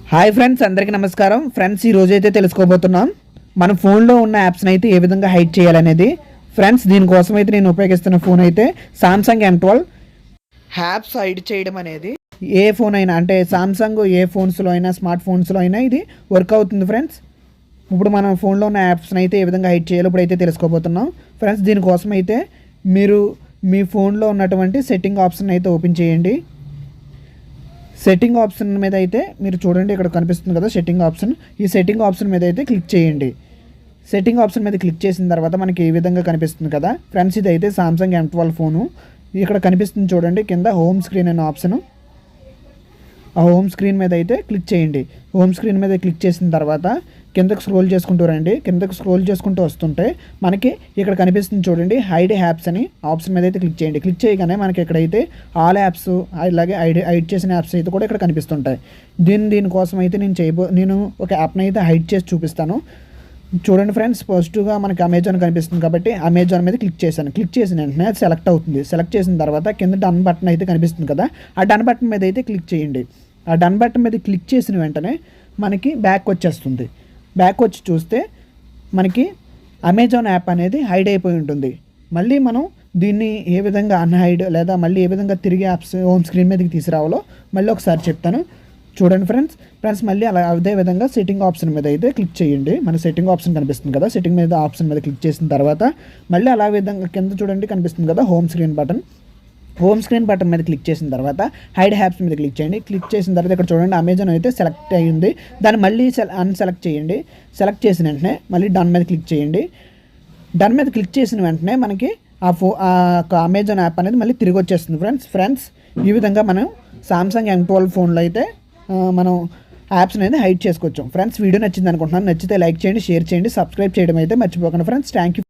Hi friends, అందరికీ నమస్కారం. Friends, ఈ రోజు అయితే తెలుసుకోబోతున్నాం మన ఫోన్లో ఉన్న యాప్స్ని అయితే ఏ విధంగా హైడ్ చేయాలనేది. ఫ్రెండ్స్, దీనికోసం అయితే నేను ఉపయోగిస్తున్న ఫోన్ అయితే సామ్సంగ్ M12. యాప్స్ హైడ్ చేయడం అనేది ఏ ఫోన్ అయినా, అంటే సామ్సంగ్ ఏ ఫోన్స్లో అయినా, స్మార్ట్ ఫోన్స్లో అయినా ఇది వర్క్ అవుతుంది. ఫ్రెండ్స్, ఇప్పుడు మన ఫోన్లో ఉన్న యాప్స్ని అయితే ఏ విధంగా హైడ్ చేయాలో ఇప్పుడైతే తెలుసుకోబోతున్నాం. ఫ్రెండ్స్, దీనికోసం అయితే మీరు మీ ఫోన్లో ఉన్నటువంటి సెట్టింగ్ ఆప్షన్ అయితే ఓపెన్ చేయండి. సెట్టింగ్ ఆప్షన్ మీద అయితే మీరు చూడండి, ఇక్కడ కనిపిస్తుంది కదా సెట్టింగ్ ఆప్షన్. ఈ సెట్టింగ్ ఆప్షన్ మీద అయితే క్లిక్ చేయండి. సెట్టింగ్ ఆప్షన్ మీద క్లిక్ చేసిన తర్వాత మనకి ఈ విధంగా కనిపిస్తుంది కదా ఫ్రెండ్స్. ఇది అయితే సామ్సంగ్ M12 ఫోను. ఇక్కడ కనిపిస్తుంది చూడండి, కింద హోమ్ స్క్రీన్ అనే ఆప్షను. ఆ హోమ్ స్క్రీన్ మీద అయితే క్లిక్ చేయండి. హోమ్ స్క్రీన్ మీద క్లిక్ చేసిన తర్వాత కిందకు స్క్రోల్ చేసుకుంటూ రండి. కిందకు స్క్రోల్ చేసుకుంటూ వస్తుంటే మనకి ఇక్కడ కనిపిస్తుంది చూడండి, హైడ్ యాప్స్ అని ఆప్షన్ మీద అయితే క్లిక్ చేయండి. క్లిక్ చేయగానే మనకి ఇక్కడైతే ఆల్ యాప్స్, అలాగే హైడ్ చేసిన యాప్స్ అయితే కూడా ఇక్కడ కనిపిస్తుంటాయి. దీనికోసం అయితే నేను ఒక యాప్ని అయితే హైడ్ చేసి చూపిస్తాను. చూడండి ఫ్రెండ్స్, ఫస్ట్గా మనకి అమెజాన్ కనిపిస్తుంది కాబట్టి అమెజాన్ మీద క్లిక్ చేశాను. క్లిక్ చేసిన వెంటనే అది సెలెక్ట్ అవుతుంది. సెలెక్ట్ చేసిన తర్వాత కింద డన్ బటన్ అయితే కనిపిస్తుంది కదా, ఆ డన్ బటన్ మీద అయితే క్లిక్ చేయండి. ఆ డన్ బటన్ మీద క్లిక్ చేసిన వెంటనే మనకి బ్యాక్ వచ్చేస్తుంది. బ్యాక్ వచ్చి చూస్తే మనకి అమెజాన్ యాప్ అనేది హైడ్ అయిపోయి ఉంటుంది. మళ్ళీ మనం దీన్ని ఏ విధంగా అన్హైడ్ లేదా మళ్ళీ ఏ విధంగా తిరిగి యాప్స్ హోమ్ స్క్రీన్ మీదకి తీసుకురావాలో మళ్ళీ ఒకసారి చెప్తాను. చూడండి ఫ్రెండ్స్, మళ్ళీ అలా అదే విధంగా సెట్టింగ్ ఆప్షన్ మీద అయితే క్లిక్ చేయండి. మన సెట్టింగ్ ఆప్షన్ కనిపిస్తుంది కదా, సెట్టింగ్ మీద ఆప్షన్ మీద క్లిక్ చేసిన తర్వాత మళ్ళీ అలా విధంగా కింద చూడండి కనిపిస్తుంది కదా home screen button. Home screen button మీద క్లిక్ చేసిన తర్వాత హైడ్ యాప్స్ మీద క్లిక్ చేయండి. క్లిక్ చేసిన తర్వాత ఇక్కడ చూడండి అమెజాన్ అయితే సెలెక్ట్ అయ్యింది. దాన్ని మళ్ళీ అన్సెలెక్ట్ చేయండి. సెలెక్ట్ చేసిన వెంటనే మళ్ళీ డన్ మీద క్లిక్ చేయండి. డన్ మీద క్లిక్ చేసిన వెంటనే మనకి ఆ అమెజాన్ యాప్ అనేది మళ్ళీ తిరిగి వచ్చేస్తుంది. ఫ్రెండ్స్, ఈ విధంగా మనం సామ్సంగ్ M12 ఫోన్లో అయితే మనం యాప్స్ అనేది హైడ్ చేసుకోవచ్చు. ఫ్రెండ్స్, వీడియో నచ్చింది అనుకుంటున్నాను. నచ్చితే లైక్ చేయండి, షేర్ చేయండి, సబ్స్క్రైబ్ చేయడం అయితే మర్చిపోకండి. Friends, thank you.